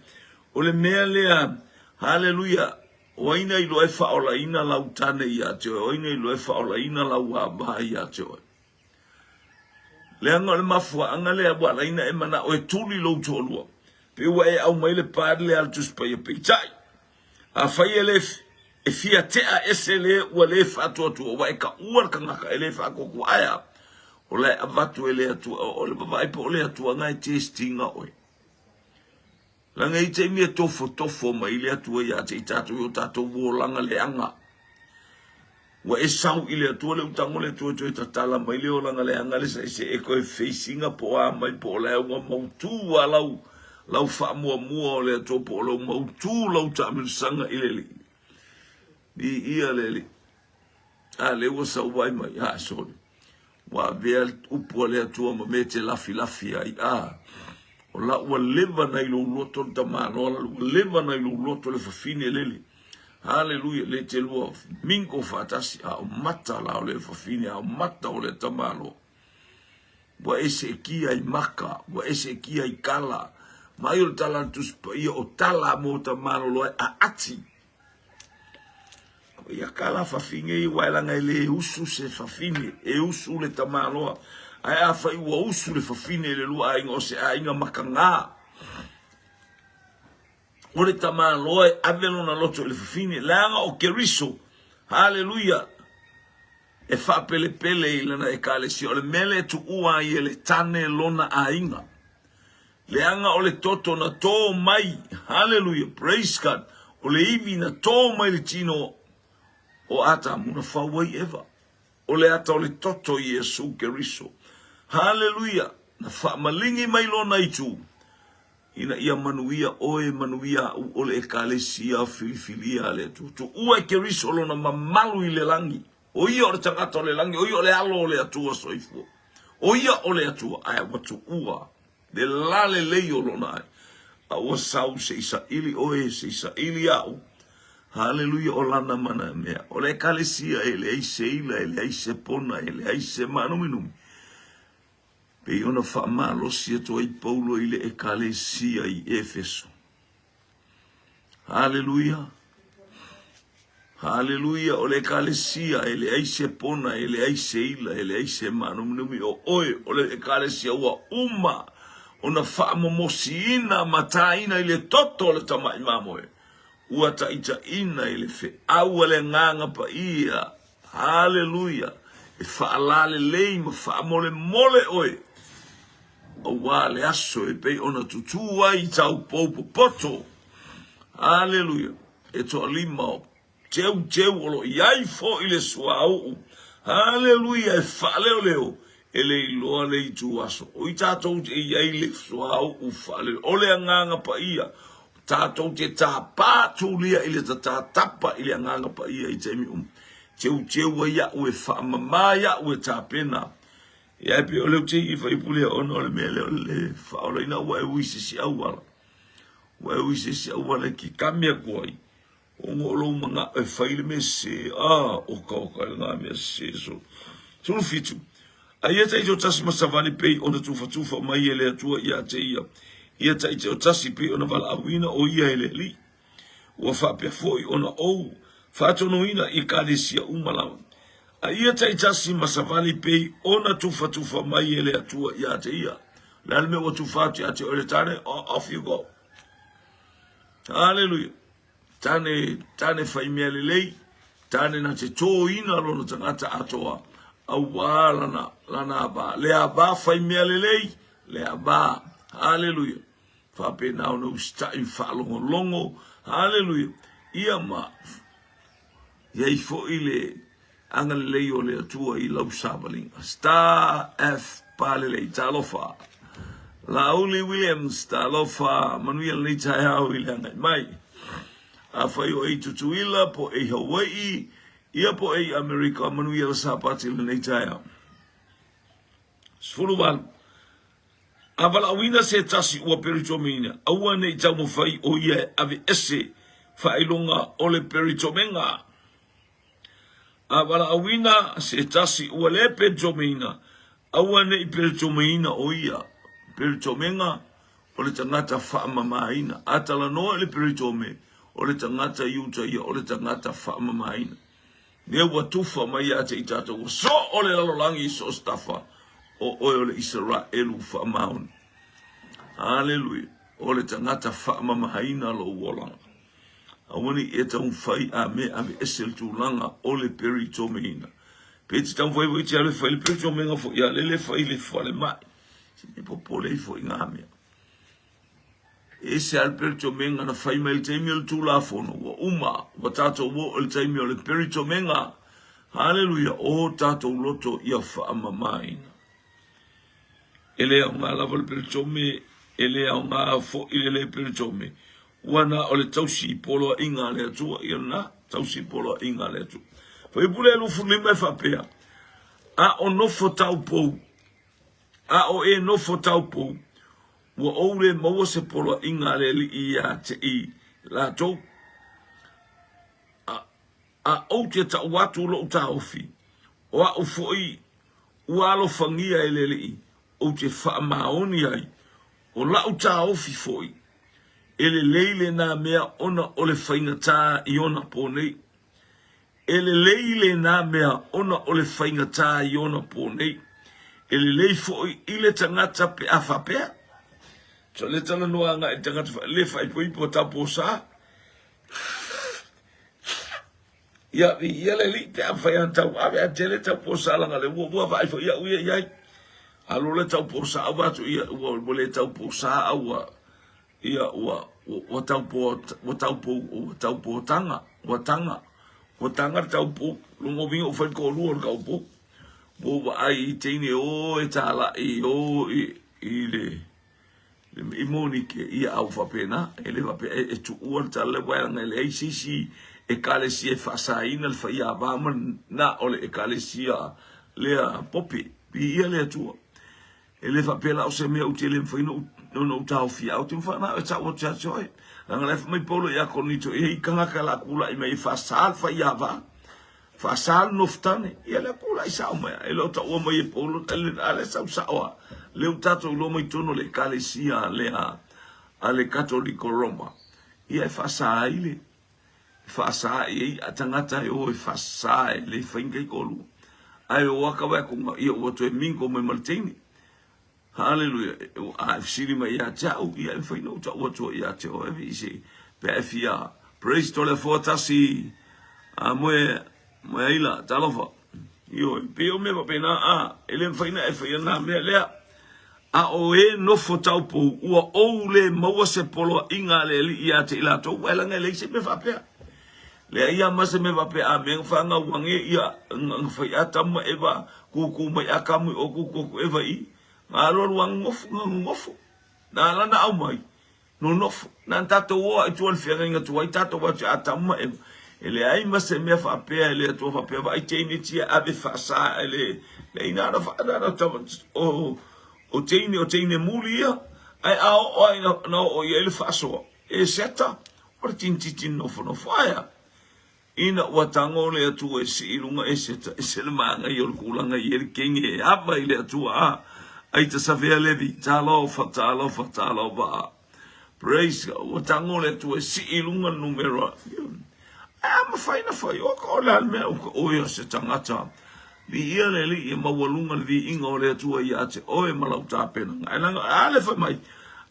Speaker 1: o le mele a haleluya o ina i lo e fa o la ina la utane ia te o ina i lo e fa o la ina la wa ba ia te o le anga le mafua anga le abua la ina e mana o e tuli lo to lu pe wa e au mai le padle al tus pa ye pitai a fa ele e fia tea esele ua le fatua tu wa ka ua ka ngaka ele fa ko ku aya o le avatu ele atu o le vai po le atu ngai testinga oi la ngai te mi tofo mai le atu ya te tatu yo tatu wo langa le anga wa e sau ile atu le utango le tu tala mai le langa le anga le se e ko facinga po a mai po le ua mautu ala lau fa mo le atu po lo mautu lau tamil sanga ile di ia lele ale o sa wai mai ha so wa ver upo le tua ma mete la filafi ai o la o leva na ilo loto ta mano o leva na ilo loto le fafine lele Haleluia, le te lua mingo fatasi a o mata la o le fafine, a o mata o le tamalo. Wa ese kia I maka, wa ese kia I kala, mai o talantus pa ia o tala mo tamalo loa a ati. Ia kala fafine I wailanga le usu se fafine, e usu le tamaloa, ai a fai ua usu le fafine le lua ainga o se ainga maka ngā. O le tamaloa e avelo na loto le fafine, langa o keriso, haleluia, e fa pele pele I lana e kale si, o le mele tu ua I le tane lona ainga, le anga o le toto na tō mai, haleluia, praise God, o le iwi na tō mai le tino, o ata muna whawai ewa, o le ata o le toto I Yesu keriso, haleluia, na wha malingi mai lona I tu, ina ia manuia oe manuia o le ekalesia filifilia le tu ua keriso lona mamalu I le langi o ia o le tangata o le langi o ia o le alo o le atua soifua o ia o le atua aia watu ua le lale leio lona ai a ua sau se isa ili oe se isa ili au haleluia o lana mana mea o le ekalesia e le aise ila e le aise pona e le aise manuminumi pe ona fa malo sia to I Paulo I le ekalesia I Efeso. Haleluia. Haleluia o le ekalesia e le aise pona e le aise ila e le aise manumnumi o oe o le ekalesia ua uma ona fa momosiina mataina I le toto le tamai mamoe. Ua taita ina I le fe au le nganga pa ia. Haleluia. E fa alale lei ma fa mole mole oe. O wale aso e pei ona tutua I tau popo poto. Haleluia. E to lima o teu olo iai fo I le suau. Haleluia. E fale o leo. E le iloa le I tu aso. O I tatou te iai le suau u fale. O le anganga pa ia. Tatou te ta patu lia I le tapa I le anganga pa ia I temi Teu a ia ue fa mamaya ue ta pena. Ia pe o leu te I fai pule ono le mele o le whaola ina ua e uise si awala. Ua e uise si awala ki kamea kuai. O ngolo mga e whaile me se, o kauka ngā mea se so. Sulu fitu. A ia ta I te o tasi masavani pei ona tufa mai e le atua ia te ia. Ia ta I te o tasi pei ona wala awina o ia e le li. Ua whapea foi ona ou. Whatono ina I kādesia umalawa. A ia ta I tasi masavani pei ona tufa mai e le atua ia te ia. Le alme o tufa te ate o le tane, off you go. Hallelujah. Tane fai mea le lei, tane na te tō ina lona tangata atoa. Au wā lana aba. Le aba fai mea le lei, le aba. Hallelujah. Whape nao na ustai whalongo longo. Hallelujah. Ia ma. Iei fo I le anga le lei o le atua I lau sabalinga. Star F palele talofa. Lauli Williams talofa manuia le tai hao I le anga mai. A whai o ei tutuila po ei Hawaii. Ia po ei Amerika manuia la sapati le nei tai hao. Sfuluwan. A wala awina se tasi ua peritomina. Aua nei tau mo whai o ia ave ese whailonga o le peritomenga. A wala awina se tasi ua le peritomina. Aua nei peritomina o ia. Peritomenga o le tangata whaamamaina. Atala noa le peritome o le tangata iuta ia o le tangata whaamamaina. Nea ua tufa mai ate I tātou. So o le lalolangi so stafa. O oe o le Israelu whaamaun. Hallelujah. O le tangata whaamamaina lo uolanga. Awani e tau whai a me ame esel tūlanga o le peritomeina. Peti tau whai te ale whai le peritomenga fo ia lele whai le whale mai. Si ne popole I fo I ngā mea. E se al peritomenga na whai mai le teimi o le tūla fono. Wa uma, wa tātou wo o le teimi o le peritomenga. Hallelujah. O tātou loto ia whaamamaina. Ele au ngā lava le peritome, ele au ngā fo I le peritome. Wana o le tausi polo inga le atua, ia na tausi polo inga le atua. Whai pule e lufu lima e whapea. A o nofo tau pou. A o e nofo tau pou. Wa oure maua se polo inga le li I a te I la tau. a o te ta watu lo ta ofi o a foi ualo fangia eleli o te fa maoni ai o la o ta ofi foi ele leile na mea ona ole faina ta iona pone ele leile na mea ona ole faina ta iona pone ele lei foi ile tangata pe afapea so le tala noa nga e tangata le fai pui po ta posa ya le li te afai anta ave a tele ta posa la le wo vai fo ya uia ya alo le ta posa ava tu ia wo le ta posa awa ia wa tau po tanga tau po lungo vingo fai ko luor ka po bo ai tene o e tala i o i le Monike ia au fapena ele vape e tu uan tala wa ngale ICC e kalesi e fasaina le faia ba na ole e kalesi le popi ia le tu ele vape la o se me utile mfino no tau fi au tu fa na ta o cha choi ngale mai polo ya konito e kanga kala kula i mai fasal faia ba fasal noftane ia le kula isa o mai ele ta o mai polo ale sa wa le utato lo mai tono le kalesia le ale cattolico Roma ia fasa ile fasa i atangata o fasa le finga kolu ai o akawa ku ia o to mingo me martini hallelujah a siri mai ya tau ia fino to o to ia te o vi si pfia praise to le fortasi a mo ila talofa io pio me va pena ele fina e fina me le a o e no fotau po ua o le maua se polo inga le li ia te ila tau wela ngai le se me whapea le ia ma se me whapea a meng whanga wange ia ngwhai atama ewa kuku mai akamu o kuku ewa i ngā roru ang ngofu nā lana au mai no nofu nā tato oa i tuan whianga inga tuai tato watu atama ewa ele ai ma se me whapea ele atua whapea wa i teine tia ave whasa ele le inara whaana o teine mulia ai ao ai no o ele faso e seta o tintin no faya ina watango le atu e silunga e seta e selmanga i kulanga i el kinge aba ile atu ai te savea levi talo ba praise watango le atu e silunga numero am faina foi o kola me o yo se tangata vi ia le li ma walunga vi ingo le tua ia te o e malau tapena ngai ale fa mai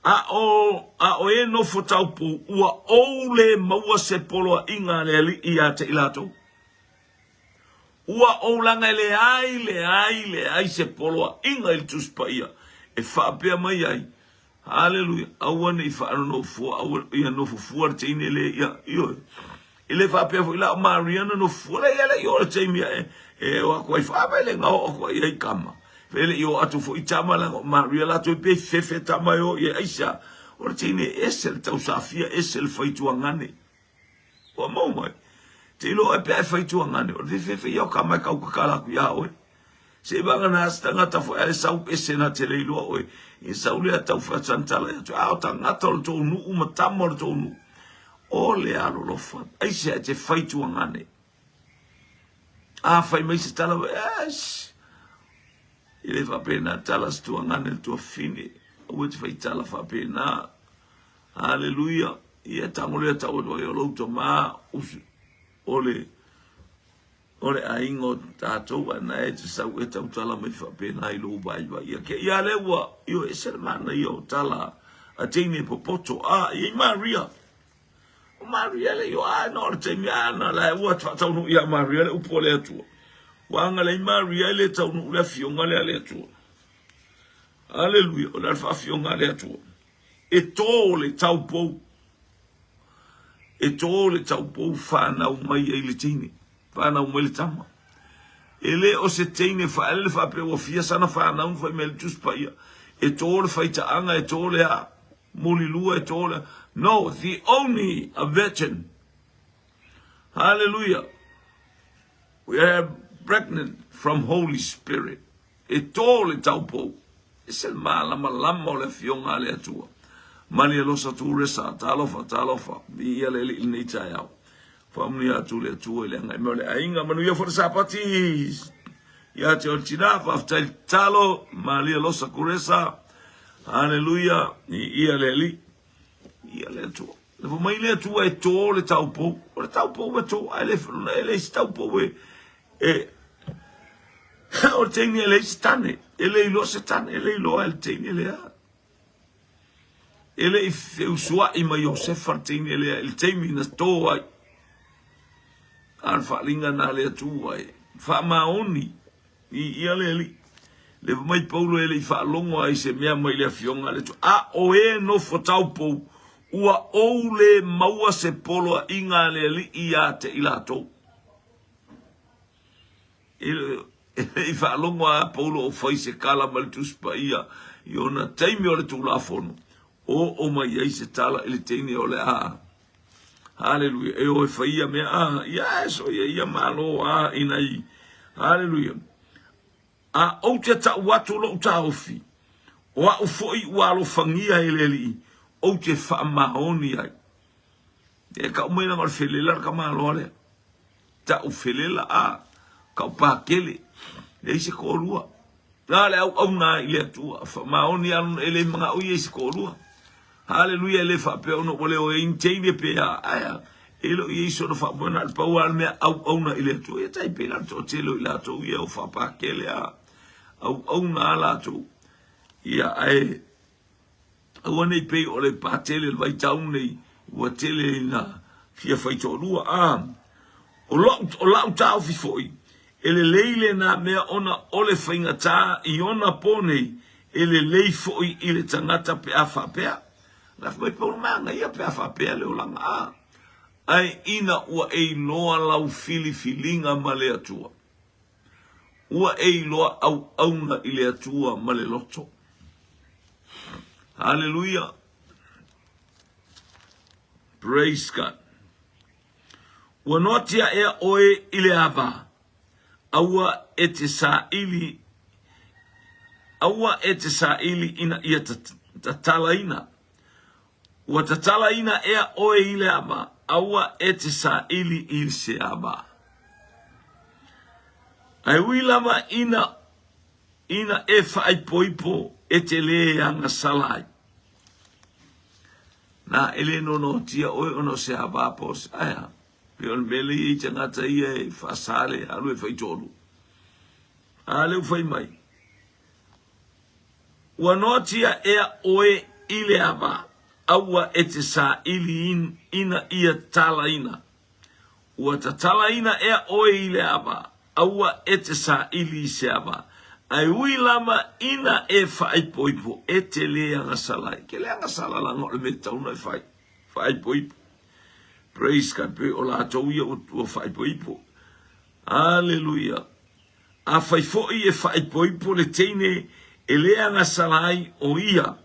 Speaker 1: a o e no fotau po ua o le maua se polo inga le li ia te ilato ua o langa le ai se polo inga il tuspa ia e fa pe mai ai hallelujah awana i fa no fo ia no fo te ine le ia io ele fa pe la Mariana no fo le ia le io te mia e o ko fa ba le ngo ko i kama vele io atu fo itama la Maria la to pe fefe tama yo e Aisha o tine esel tau safia esel faitu ngane o mo mai te lo e pe faitu ngane o fefe yo kama ka ku kala ku ya o se ba na stanga ta fo e sa u esena te le lo o e sa u le tau fa santala ya to ta ngata to nu uma tamor to nu o le alo lo fa Aisha te faitu ngane fai mai se tala ele fa pena tala stu ngane tu fini o te fai tala fa pena hallelujah ia tamole ta o lo to ma ole aingo tato ana e te sa e tala mai fa pena i lo bai ia ke ia le wa io e ser mana io tala a tine popoto i Maria le yo no te mi ana la wa ta no ya Maria le upole tu wanga le Maria le ta no le fionga le tu hallelujah o la fa fionga le tu e to le tau po fa na o mai ele tini fa na o mai tama ele o se tini fa ele fa pe o fia sana fa na un fa mel tus pa ia e to le fa ta anga e to le a mulilua e to le no, the only a virgin. Hallelujah. We are pregnant from Holy Spirit. E tole taupo. E se malama le fionga le atua. Mani lo sa tu resa talofa. Vi ia le il nei tai au. Famni atu le atu le ngai mo le ainga manu ia for sapati. Ia te o tina fa ftai talo malia losa kuresa. Hallelujah. Ia le li. Ia le atu. Le fo mai le atu e to le taupo. O le taupo e to. Ele taupo e. O teini ele stane. Ele ilo se tane. Ele ilo el teini ele a. Ele i usua i ma Yosef teini ele el teini na to ai. An whalinga nā lea tū ai. Wha maoni. Ia le li. Le mai paulo ele i whaalongo ai se mea mai lea fionga le tū. A o e no whataupou. Ua ou le maua se polo a inga le li i a te ilatou. Ele i whaalongo a paulo o whai se kala mali tuspa ia. I ona teimi o le tū la fono. O mai ai se tala ele teini o le a. Hallelujah. E o e whaia mea, yes, o ia malo, inai. Hallelujah. A o te ta watu lo ta ofi. O a o foi walo fangia eleli. O te wha mahoni ai. E ka umeina ngal whelela ka malo ale. Ta o whelela ka upakele. E se korua. Nā le au na ile atua. Wha mahoni anu ele mga ui e se korua. Hallelujah, le fa pe ono ole o intende pe aya elo yeso no fa bona al pa wal me au na ile to e tai pe la to telo ila to ye o fa pa kele au na la to ia ai o nei pe ole pa tele vai taun nei o tele na fia fai to lua o la ta fi foi ele leile na me ona ole fainga ta I ona pone ele lei foi ile tangata pe afa pe la foi por manga ia pe fa pele o langa ai ina ua e noa lau filinga male atua ua e loa au auna ile atua male loto. Hallelujah, praise God. Ua notia e oe ile ava aua ete sa ili ina ia tatalaina. Ua tatalaina ea oe ile aba. Aua ete sa ili se aba. Ai wilama ina e fai poipo ete le anga salai. Na ele no tia oe ono se aba pos. Aya. Pion mele I tangata ia e fasale alu e fai tolu. Ale ufai mai. Ua notia ea oe ile aba. Aua ete sa ili ina ia talaina. Ua ta talaina ea oe ile aba. Aua ete sa ili se aba. Ai ui lama ina e fai poipo. Ete le anga salai. Ke le anga salala ngole me tauna e fai. Fai poipo. Praise God. Pe o la tauia o fai poipo. Hallelujah. A fai foi e fai poipo le teine e le anga salai o ia.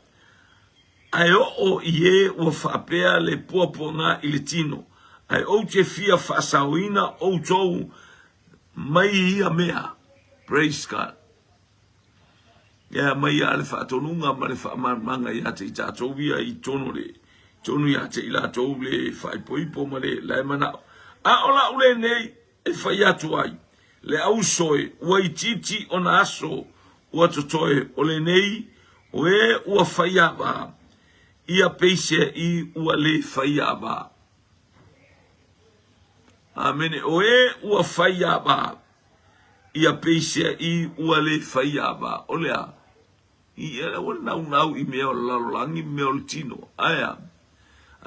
Speaker 1: Ai o ie o whapea le puaponga I le tino. Ai o te fia whasauina o tou mai ia mea. Praise God. Ia mai ia le whatonunga ma le whamanga ia te I tātou ia I tono le. Tono ia te I la tou le whaipoipo ma le lai manao. A ola ule nei e whai atu ai. Le au soe ua I titi o na aso ua totoe o le nei o e ua whai ava. Ia peise I ua le whaiaba. Amen. O e ua whaiaba. Ia peise I ua le whaiaba. O lea. I ere ua nau I mea o lalolangi mea o le tino. Aya.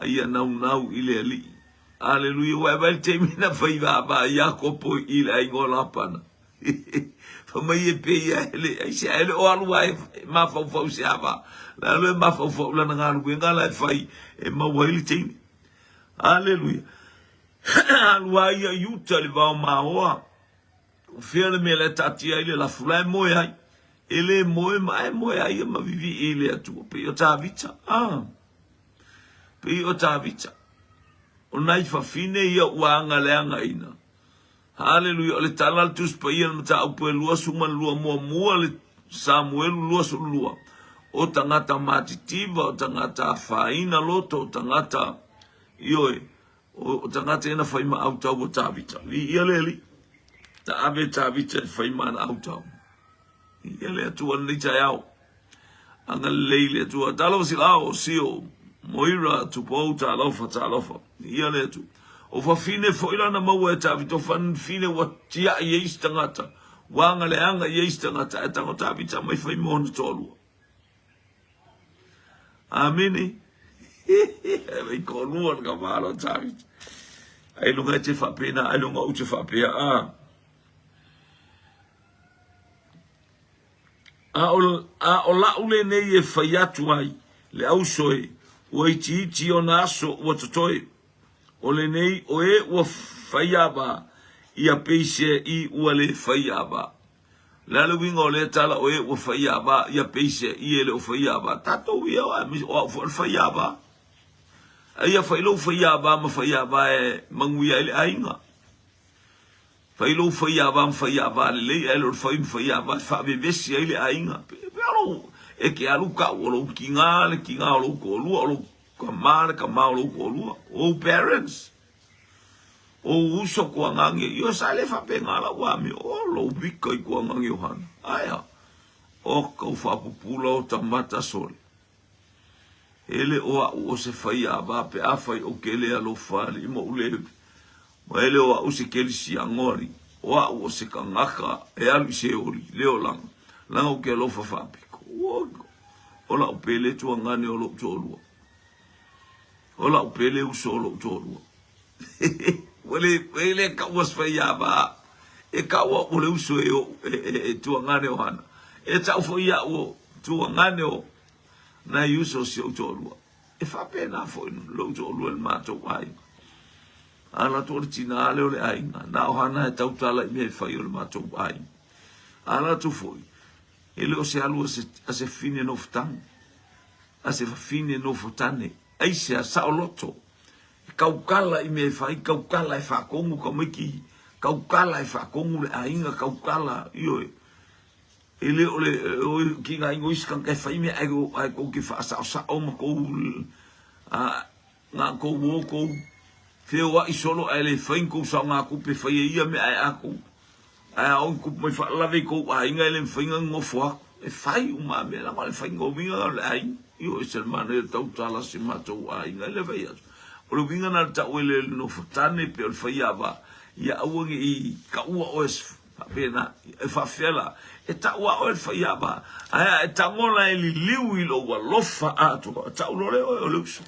Speaker 1: Ia nau I le ali. Aleluia. Ua ewel te mina whaiaba. Ia kopo I le aingola pana. Famai e pe ia ele. Aise ele o alua e mawhau se ava. La lo ma fo la nga lu nga la fai e ma wai tin. Hallelujah. Alua ia yuta le va ma o. Fiele me la tatia ile la fula mo ai. Ele mo ai ma vivi ile atu pe o ta vita. Pe o ta vita. O nai fa fine ia wanga le anga ina. Hallelujah. Le talal tus pa ia mata o pe lua suma lua mo le Samuel lua su lua. O tangata matitiva, o tangata faina loto, o tangata ioe. o tangata ena fai ma au tau o tāwita. Ia leli. Ta ave tāwita fai ma na au tau. Ia le atua nei tai au. Anga leile atua. Talo si lao sio. Moira tupou ta alofa ta alofa. Ia le atu. O fa fine fo ila na maua e tāwita. O fa fine wa tia i eis tangata. Wanga le anga i eis tangata. E tango tāwita mai fai mona tolua. Amini. Ei konua ka malo tāwita. Ai lunga te whapena, ai lunga u te whapea. O laule nei e whai atu ai, le au soe, ua iti o na aso ua totoe. O le nei o e ua whai aba, ia peise i ua le whai aba. Lalo winga o le tala o e ua whai aba, ia peise i e le o whai aba. Tato ia o whai aba. Ia whailo whaiaba ma whaiaba e manguia ele ainga. Whailo whaiaba ma whaiaba le lei ele o whaiaba whabebesi ele ainga. Pero e ke alu ka o lo ki ngā o lo ko lua, o lo ka mā o lo ko lua. O parents. O uso kua ngange. Io sa le whape ngala wami. O lo bika i kua ngange o hana. Aia. O kau whapupula o tamata soli. Ele oa o se fai aba pe a fai o kele alo fali mo ule. Ma ele oa o se kele si angori. Oa o se kangaka e alu se ori. Leo langa. Langa o ke alo fafapiko. Ola o pele tua ngane o lo tolua. Ola o pele uso o lo tolua. Wele ka was fai aba. E ka wa o le uso e tua ngane o hana. E tau fai a o tua ngane o na yuso si o tolua. E fa pena foi lo tolua el mato ai. Ana tortina ale ole ai na o hana e tau tala me fai o mato ai. Ana tu foi. Ele o se alu se fine no ftan. A se fine no fotane. Ai se sa o loto. Kaukala i me fai kaukala e fa kongu ka miki. Kaukala e fa kongu le ainga kaukala io ele ole ki nga ingo iskan kai fai me ai ko ki fa sa o ma ko nga ko wo ko feo wa isolo ele fai ko sa nga ku pe fai ia me ai ako ai on ku me fa lave ko ai nga ele fai nga ngofo e fai uma me la mal fai ngo vinga ai io es el mane tau tala si mato ai nga le vai o lo vinga na ta ele no fotane pe o fai aba ia awangi i ka ua os pena e fa fela e ta wa o fa ya ba a ta ngola e liu i lo wa lofa atu ta ulole o luxo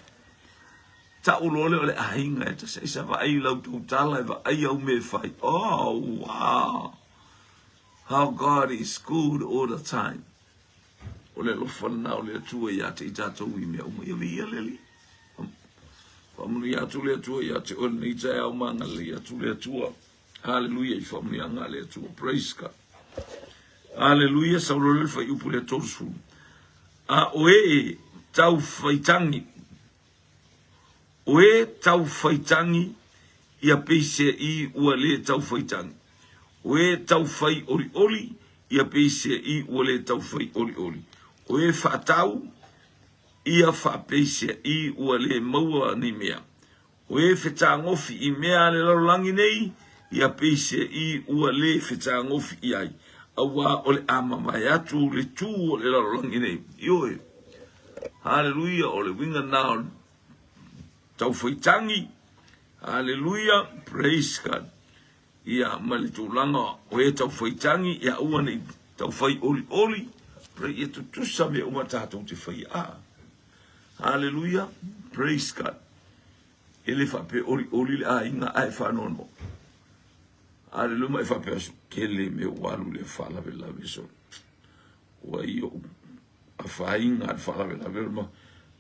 Speaker 1: ta ulole o le ainga e ta se sa va ai lo tu tala va ai o me fai oh wow how God is good all the time o le lo fa na o le tu ya te ta to wi me o me vi le li family ya tu le tu ya te o ni ta o manga le ya tu le tu Hallelujah, family angale tu praise God. Hallelujah, saulole fa yu pule tosu. A oe tau faitangi. Oe tau faitangi ia peise I uale tau faitangi. Oe tau fai oli oli ia peise I uale tau fai oli oli. Oe fa tau ia fa peise I uale maua ni mea. Oe fetangofi I mea le lalangi nei. Ia peise I ua le fetangofi I ai. Awa ole amamai atu le tu o le lalangi nei. Ioe. Hallelujah. Ole winga nao tau whaitangi. Hallelujah. Praise God. Ia mali tūlanga o e tau whaitangi. Ia ua nei tau whai oli oli. Pray e tutusa me uma tātou te whai a. Hallelujah. Praise God. Ele whape oli oli le a inga ai whanono. Ale luma e fapeasu kele me walu le fala vela viso. Wa io a fainga al fala vela velma.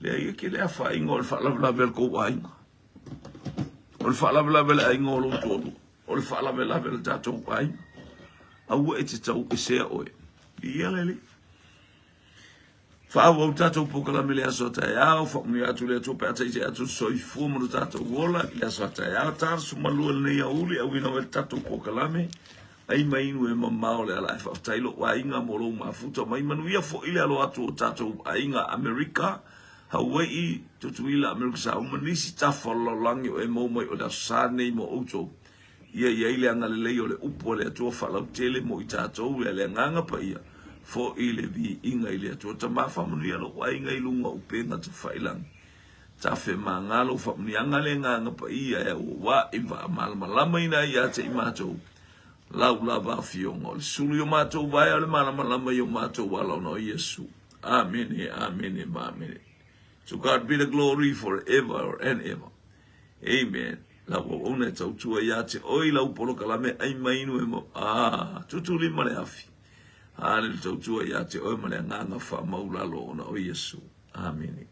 Speaker 1: Le ai kele a fainga al fala vela vel ko wainga. O fala vela vela ai ngolo todo. O fala vela vela tato wainga. A wo e te tau e se oe. Ia lele. Fa wo tato pokala me le asota ya o fa mi atu le to pata je atu so I fu mo tato gola le asota ya tar su malu le ya uli a wina wel tato pokala me ai mai no e mama o le ala fa tailo wa inga mo lo ma futo mai manu ia fo ile alo atu tato a inga America Hawaii tutuila Amerika umanisi tafalo langi o mo mai o da sane mo oto ia ile anga le o le upo le to fa la tele mo itato le nganga pa ia fo ile vi inga ile to tama fa mo ia lo wa inga ilunga upenga te failang ta fe mangalo fa mo anga le nganga pa ia wa iva mal malama ina ia te imato lau lava fiongo le sulu yo mato vai le malama yo mato wala no Yesu amen amen amen. To God be the glory forever and ever. Amen. La ona tautua ya te oi la upolo kalame ai mainu emo. Tutuli male afi. Ale tautua ya te oi male nganga fa maulalo ona o Yesu. Amen.